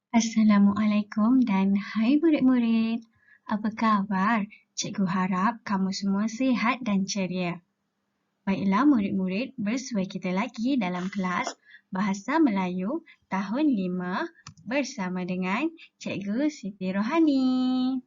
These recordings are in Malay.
Assalamualaikum dan hai murid-murid. Apa khabar? Cikgu harap kamu semua sihat dan ceria. Baiklah murid-murid, bersua kita lagi dalam kelas Bahasa Melayu tahun 5 bersama dengan Cikgu Siti Rohani.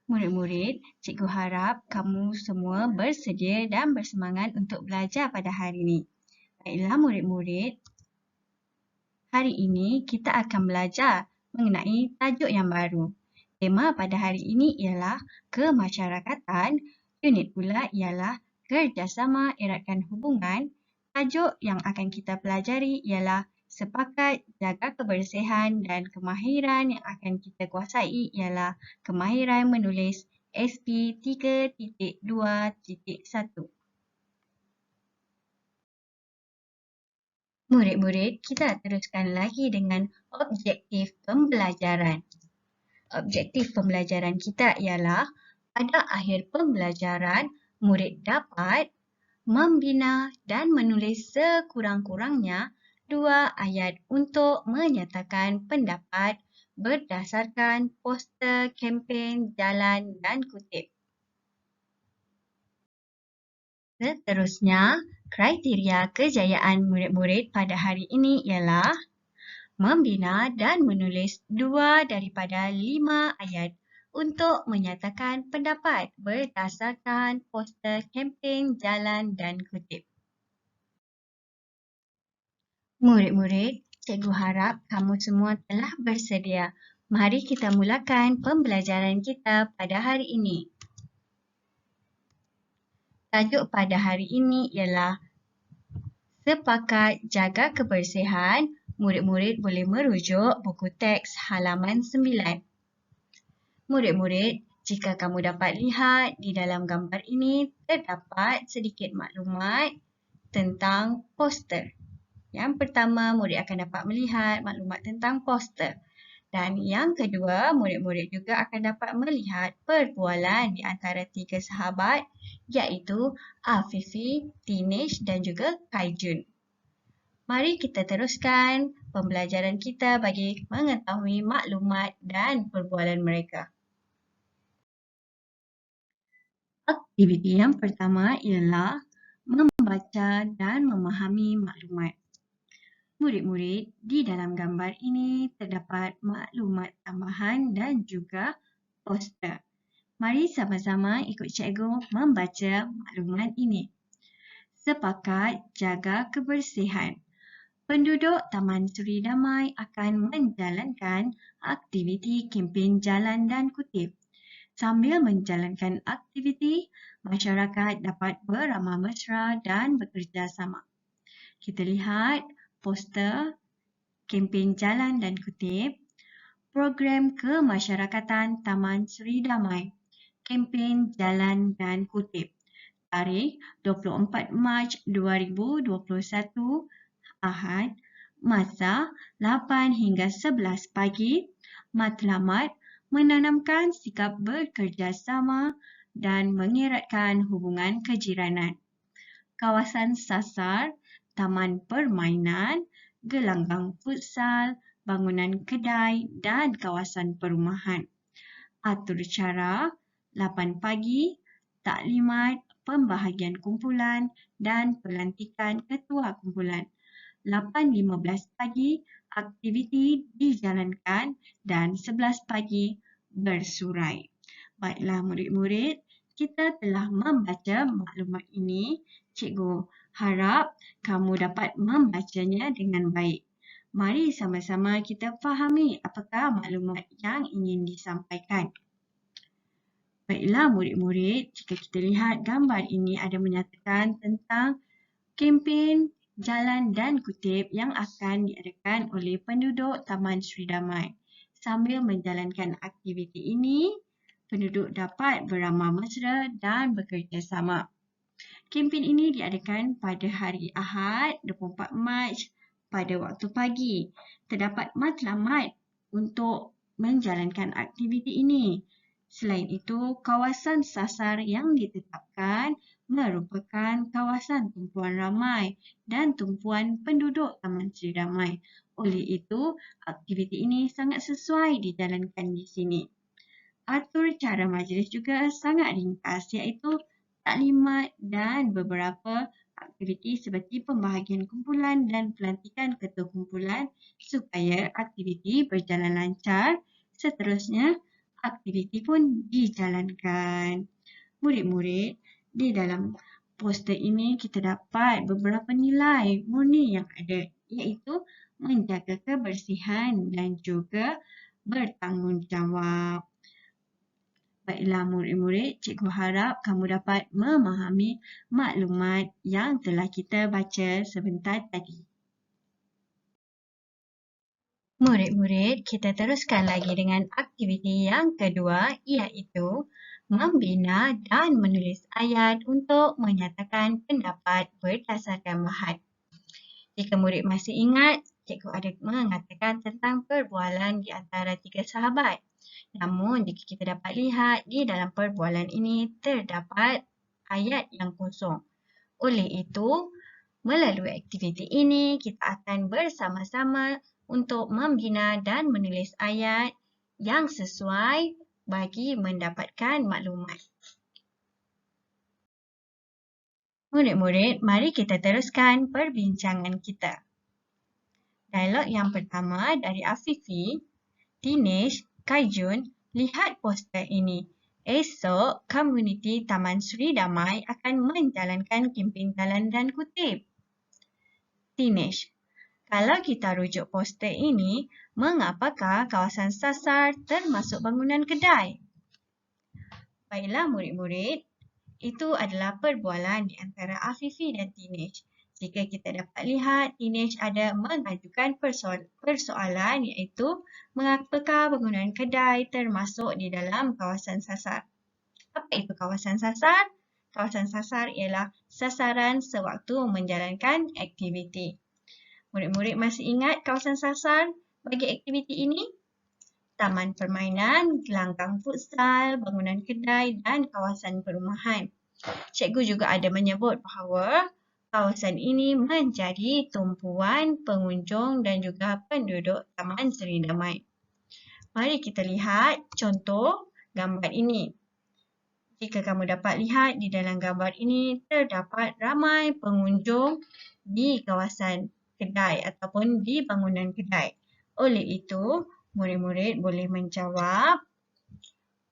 Murid-murid, cikgu harap kamu semua bersedia dan bersemangat untuk belajar pada hari ini. Baiklah murid-murid, hari ini kita akan belajar mengenai tajuk yang baru. Tema pada hari ini ialah kemasyarakatan, unit pula ialah kerjasama eratkan hubungan. Tajuk yang akan kita pelajari ialah sepakat jaga kebersihan dan kemahiran yang akan kita kuasai ialah kemahiran menulis SP 3.2.1. Murid-murid, kita teruskan lagi dengan objektif pembelajaran. Objektif pembelajaran kita ialah pada akhir pembelajaran, murid dapat membina dan menulis sekurang-kurangnya 2 ayat untuk menyatakan pendapat berdasarkan poster kempen jalan dan kutip. Seterusnya, kriteria kejayaan murid-murid pada hari ini ialah membina dan menulis 2 daripada 5 ayat untuk menyatakan pendapat berdasarkan poster kempen jalan dan kutip. Murid-murid, cikgu harap kamu semua telah bersedia. Mari kita mulakan pembelajaran kita pada hari ini. Tajuk pada hari ini ialah sepakat jaga kebersihan. Murid-murid boleh merujuk buku teks halaman 9. Murid-murid, jika kamu dapat lihat di dalam gambar ini terdapat sedikit maklumat tentang poster. Yang pertama, murid akan dapat melihat maklumat tentang poster. Dan yang kedua, murid-murid juga akan dapat melihat perbualan di antara 3 sahabat iaitu Afifi, Dinesh dan juga Kaijun. Mari kita teruskan pembelajaran kita bagi mengetahui maklumat dan perbualan mereka. Aktiviti yang pertama ialah membaca dan memahami maklumat. Murid-murid, di dalam gambar ini terdapat maklumat tambahan dan juga poster. Mari sama-sama ikut cikgu membaca maklumat ini. Sepakat jaga kebersihan. Penduduk Taman Suri Damai akan menjalankan aktiviti kempen jalan dan kutip. Sambil menjalankan aktiviti, masyarakat dapat beramah mesra dan bekerjasama. Kita lihat poster kempen jalan dan kutip, program kemasyarakatan Taman Suri Damai, kempen jalan dan kutip. Tarikh 24 Mac 2021, Ahad, masa 8 hingga 11 pagi, matlamat menanamkan sikap bekerjasama dan mengeratkan hubungan kejiranan. Kawasan sasar, taman permainan, gelanggang futsal, bangunan kedai dan kawasan perumahan. Atur cara 8 pagi, taklimat, pembahagian kumpulan dan pelantikan ketua kumpulan. 8.15 pagi, aktiviti dijalankan dan 11 pagi bersurai. Baiklah murid-murid, kita telah membaca maklumat ini. Cikgu harap kamu dapat membacanya dengan baik. Mari sama-sama kita fahami apakah maklumat yang ingin disampaikan. Baiklah murid-murid, jika kita lihat gambar ini ada menyatakan tentang kempen jalan dan kutip yang akan diadakan oleh penduduk Taman Suri Damai. Sambil menjalankan aktiviti ini, penduduk dapat beramah mesra dan bekerjasama. Kempen ini diadakan pada hari Ahad 24 Mac pada waktu pagi. Terdapat matlamat untuk menjalankan aktiviti ini. Selain itu, kawasan sasar yang ditetapkan merupakan kawasan tumpuan ramai dan tumpuan penduduk Taman Suri Damai. Oleh itu, aktiviti ini sangat sesuai dijalankan di sini. Atur cara majlis juga sangat ringkas, iaitu taklimat dan beberapa aktiviti seperti pembahagian kumpulan dan pelantikan ketua kumpulan supaya aktiviti berjalan lancar. Seterusnya, aktiviti pun dijalankan. Murid-murid, di dalam poster ini kita dapat beberapa nilai murni yang ada, iaitu menjaga kebersihan dan juga bertanggungjawab. Baiklah murid-murid, cikgu harap kamu dapat memahami maklumat yang telah kita baca sebentar tadi. Murid-murid, kita teruskan lagi dengan aktiviti yang kedua, iaitu membina dan menulis ayat untuk menyatakan pendapat berdasarkan bahan. Jika murid masih ingat, cikgu ada mengatakan tentang perbualan di antara tiga sahabat. Namun, jika kita dapat lihat di dalam perbualan ini terdapat ayat yang kosong. Oleh itu, melalui aktiviti ini, kita akan bersama-sama untuk membina dan menulis ayat yang sesuai bagi mendapatkan maklumat. Murid-murid, mari kita teruskan perbincangan kita. Dialog yang pertama dari Afifi, Dinesh, Kaijun, lihat poster ini. Esok, komuniti Taman Sri Damai akan menjalankan kempen jalan dan kutip. Dinesh, kalau kita rujuk poster ini, mengapakah kawasan sasar termasuk bangunan kedai? Baiklah murid-murid, itu adalah perbualan di antara Afifi dan Dinesh. Jika kita dapat lihat, Dinesh ada mengajukan persoalan iaitu mengapakah bangunan kedai termasuk di dalam kawasan sasar. Apa itu kawasan sasar? Kawasan sasar ialah sasaran sewaktu menjalankan aktiviti. Murid-murid masih ingat kawasan sasar bagi aktiviti ini? Taman permainan, gelanggang futsal, bangunan kedai dan kawasan perumahan. Cikgu juga ada menyebut bahawa kawasan ini menjadi tumpuan pengunjung dan juga penduduk Taman Sri Damai. Mari kita lihat contoh gambar ini. Jika kamu dapat lihat di dalam gambar ini, terdapat ramai pengunjung di kawasan kedai ataupun di bangunan kedai. Oleh itu, murid-murid boleh menjawab,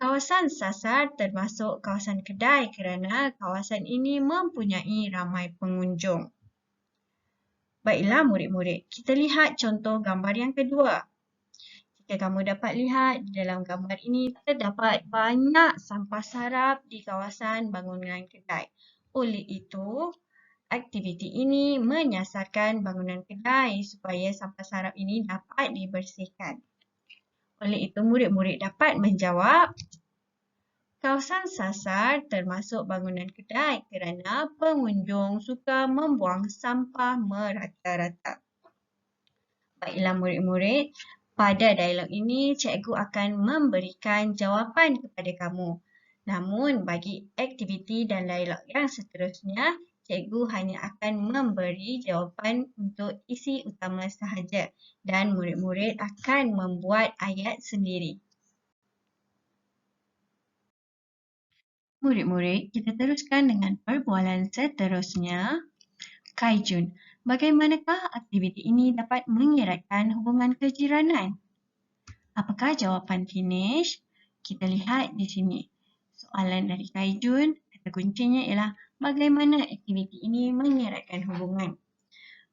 kawasan sasar termasuk kawasan kedai kerana kawasan ini mempunyai ramai pengunjung. Baiklah murid-murid, kita lihat contoh gambar yang kedua. Jika kamu dapat lihat di dalam gambar ini terdapat banyak sampah sarap di kawasan bangunan kedai. Oleh itu, aktiviti ini menyasarkan bangunan kedai supaya sampah sarap ini dapat dibersihkan. Oleh itu, murid-murid dapat menjawab, kawasan sasar termasuk bangunan kedai kerana pengunjung suka membuang sampah merata-rata. Baiklah murid-murid, pada dialog ini cikgu akan memberikan jawapan kepada kamu. Namun bagi aktiviti dan dialog yang seterusnya, cikgu hanya akan memberi jawapan untuk isi utama sahaja dan murid-murid akan membuat ayat sendiri. Murid-murid, kita teruskan dengan perbualan seterusnya. Kaijun, bagaimanakah aktiviti ini dapat mengeratkan hubungan kejiranan? Apakah jawapan Dinesh? Kita lihat di sini. Soalan dari Kaijun, kata kuncinya ialah bagaimana aktiviti ini mengeratkan hubungan.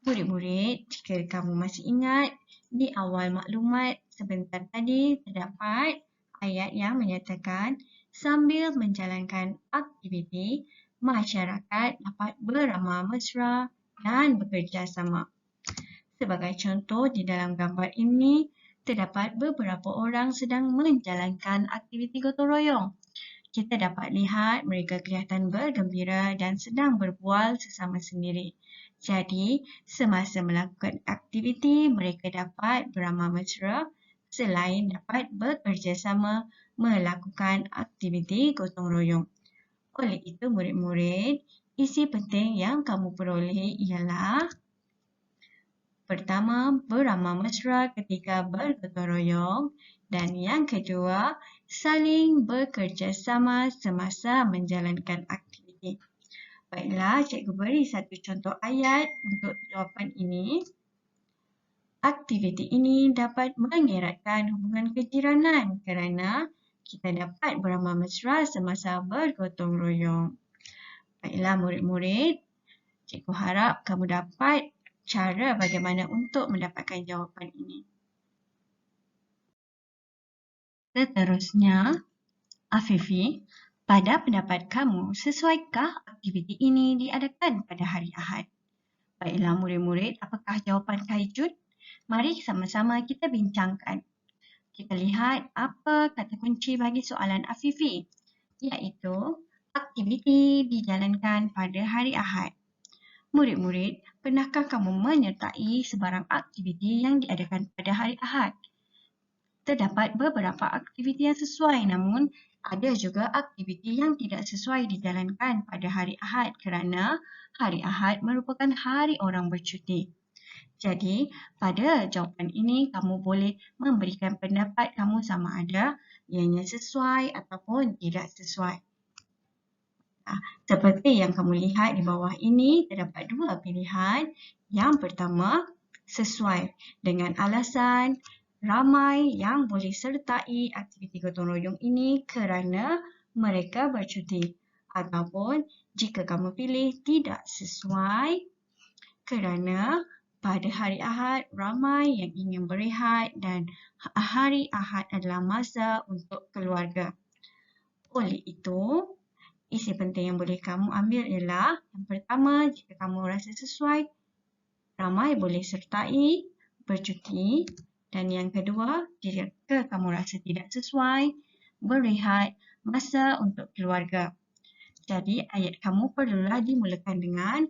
Murid-murid, jika kamu masih ingat, di awal maklumat sebentar tadi terdapat ayat yang menyatakan sambil menjalankan aktiviti, masyarakat dapat beramah mesra dan bekerja sama. Sebagai contoh, di dalam gambar ini, terdapat beberapa orang sedang menjalankan aktiviti gotong royong. Kita dapat lihat mereka kelihatan bergembira dan sedang berbual sesama sendiri. Jadi, semasa melakukan aktiviti, mereka dapat beramah mesra selain dapat bekerjasama melakukan aktiviti gotong royong. Oleh itu, murid-murid, isi penting yang kamu perolehi ialah Pertama, beramah mesra ketika bergotong royong. Dan yang kedua, saling bekerjasama semasa menjalankan aktiviti. Baiklah, cikgu beri satu contoh ayat untuk jawapan ini. Aktiviti ini dapat mengeratkan hubungan kejiranan kerana kita dapat beramah mesra semasa bergotong royong. Baiklah murid-murid, cikgu harap kamu dapat cara bagaimana untuk mendapatkan jawapan ini. Seterusnya, Afifi, pada pendapat kamu, sesuaikah aktiviti ini diadakan pada hari Ahad? Baiklah murid-murid, apakah jawapan Kaijun? Mari sama-sama kita bincangkan. Kita lihat apa kata kunci bagi soalan Afifi, iaitu aktiviti dijalankan pada hari Ahad. Murid-murid, pernahkah kamu menyertai sebarang aktiviti yang diadakan pada hari Ahad? Terdapat beberapa aktiviti yang sesuai, namun ada juga aktiviti yang tidak sesuai dijalankan pada hari Ahad kerana hari Ahad merupakan hari orang bercuti. Jadi, pada jawapan ini kamu boleh memberikan pendapat kamu sama ada ianya sesuai ataupun tidak sesuai. Seperti yang kamu lihat di bawah ini, terdapat dua pilihan. Yang pertama, sesuai dengan alasan ramai yang boleh sertai aktiviti gotong royong ini kerana mereka bercuti. Ataupun jika kamu pilih tidak sesuai kerana pada hari Ahad ramai yang ingin berehat dan hari Ahad adalah masa untuk keluarga. Oleh itu, isi penting yang boleh kamu ambil ialah yang pertama, jika kamu rasa sesuai, ramai boleh sertai, bercuti. Dan yang kedua, jika kamu rasa tidak sesuai, berehat, masa untuk keluarga. Jadi ayat kamu perlulah dimulakan dengan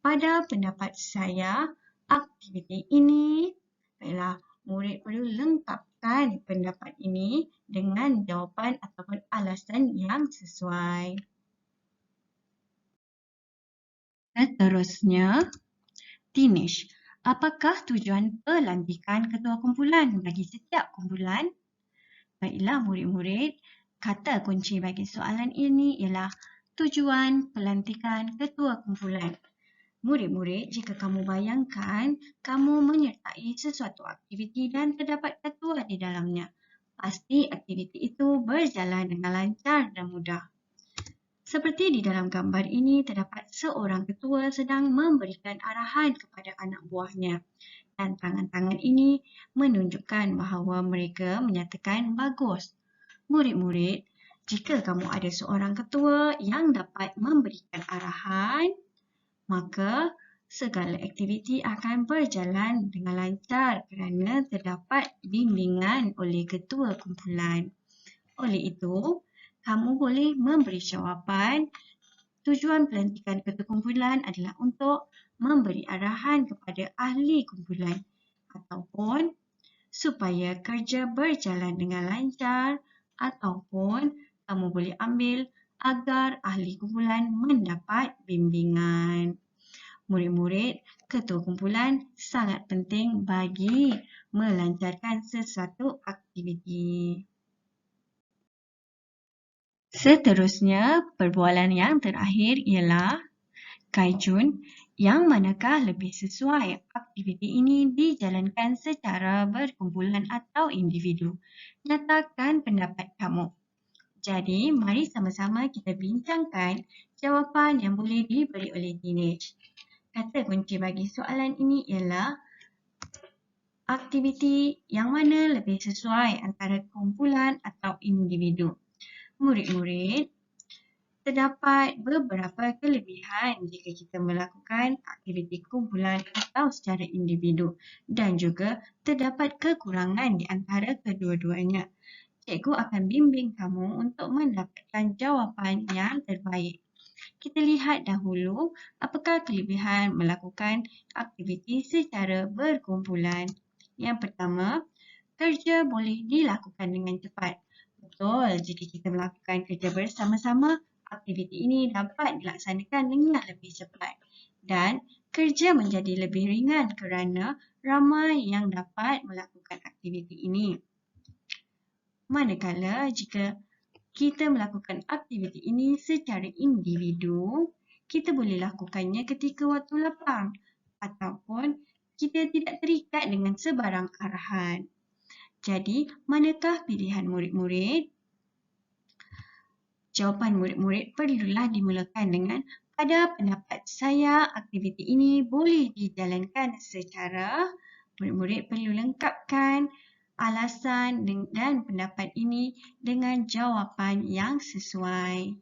pada pendapat saya, aktiviti ini, baiklah, murid perlu lengkapkan pendapat ini dengan jawapan ataupun alasan yang sesuai. Seterusnya, Dinesh, apakah tujuan pelantikan ketua kumpulan bagi setiap kumpulan? Baiklah murid-murid, kata kunci bagi soalan ini ialah tujuan pelantikan ketua kumpulan. Murid-murid, jika kamu bayangkan kamu menyertai sesuatu aktiviti dan terdapat ketua di dalamnya, pasti aktiviti itu berjalan dengan lancar dan mudah. Seperti di dalam gambar ini, terdapat seorang ketua sedang memberikan arahan kepada anak buahnya. Dan tangan-tangan ini menunjukkan bahawa mereka menyatakan bagus. Murid-murid, jika kamu ada seorang ketua yang dapat memberikan arahan, maka segala aktiviti akan berjalan dengan lancar kerana terdapat bimbingan oleh ketua kumpulan. Oleh itu, kamu boleh memberi jawapan tujuan pelantikan ketua kumpulan adalah untuk memberi arahan kepada ahli kumpulan ataupun supaya kerja berjalan dengan lancar ataupun kamu boleh ambil agar ahli kumpulan mendapat bimbingan. Murid-murid, ketua kumpulan sangat penting bagi melancarkan sesuatu aktiviti. Seterusnya, perbualan yang terakhir ialah Kaijun, yang manakah lebih sesuai aktiviti ini dijalankan secara berkumpulan atau individu? Nyatakan pendapat kamu. Jadi, mari sama-sama kita bincangkan jawapan yang boleh diberi oleh Dinesh. Kata kunci bagi soalan ini ialah aktiviti yang mana lebih sesuai antara kumpulan atau individu. Murid-murid, terdapat beberapa kelebihan jika kita melakukan aktiviti kumpulan atau secara individu dan juga terdapat kekurangan di antara kedua-duanya. Cikgu akan bimbing kamu untuk mendapatkan jawapan yang terbaik. Kita lihat dahulu apakah kelebihan melakukan aktiviti secara berkumpulan. Yang pertama, kerja boleh dilakukan dengan cepat. Betul, jika kita melakukan kerja bersama-sama, aktiviti ini dapat dilaksanakan dengan lebih cepat. Dan kerja menjadi lebih ringan kerana ramai yang dapat melakukan aktiviti ini. Manakala jika kita melakukan aktiviti ini secara individu, kita boleh lakukannya ketika waktu lapang ataupun kita tidak terikat dengan sebarang arahan. Jadi, manakah pilihan murid-murid? Jawapan murid-murid perlulah dimulakan dengan pada pendapat saya, aktiviti ini boleh dijalankan secara murid-murid perlu lengkapkan alasan dan pendapat ini dengan jawapan yang sesuai.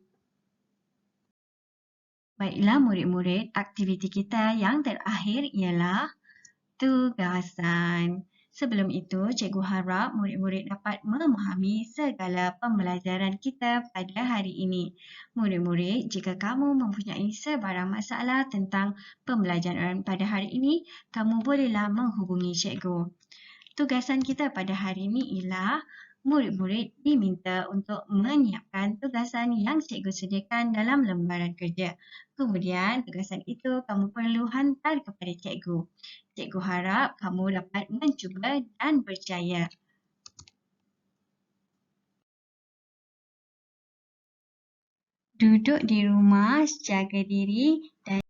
Baiklah murid-murid, aktiviti kita yang terakhir ialah tugasan. Sebelum itu, cikgu harap murid-murid dapat memahami segala pembelajaran kita pada hari ini. Murid-murid, jika kamu mempunyai sebarang masalah tentang pembelajaran pada hari ini, kamu bolehlah menghubungi cikgu. Tugasan kita pada hari ini ialah murid-murid diminta untuk menyiapkan tugasan yang cikgu sediakan dalam lembaran kerja. Kemudian, tugasan itu kamu perlu hantar kepada cikgu. Cikgu harap kamu dapat mencuba dan berjaya. Duduk di rumah, jaga diri dan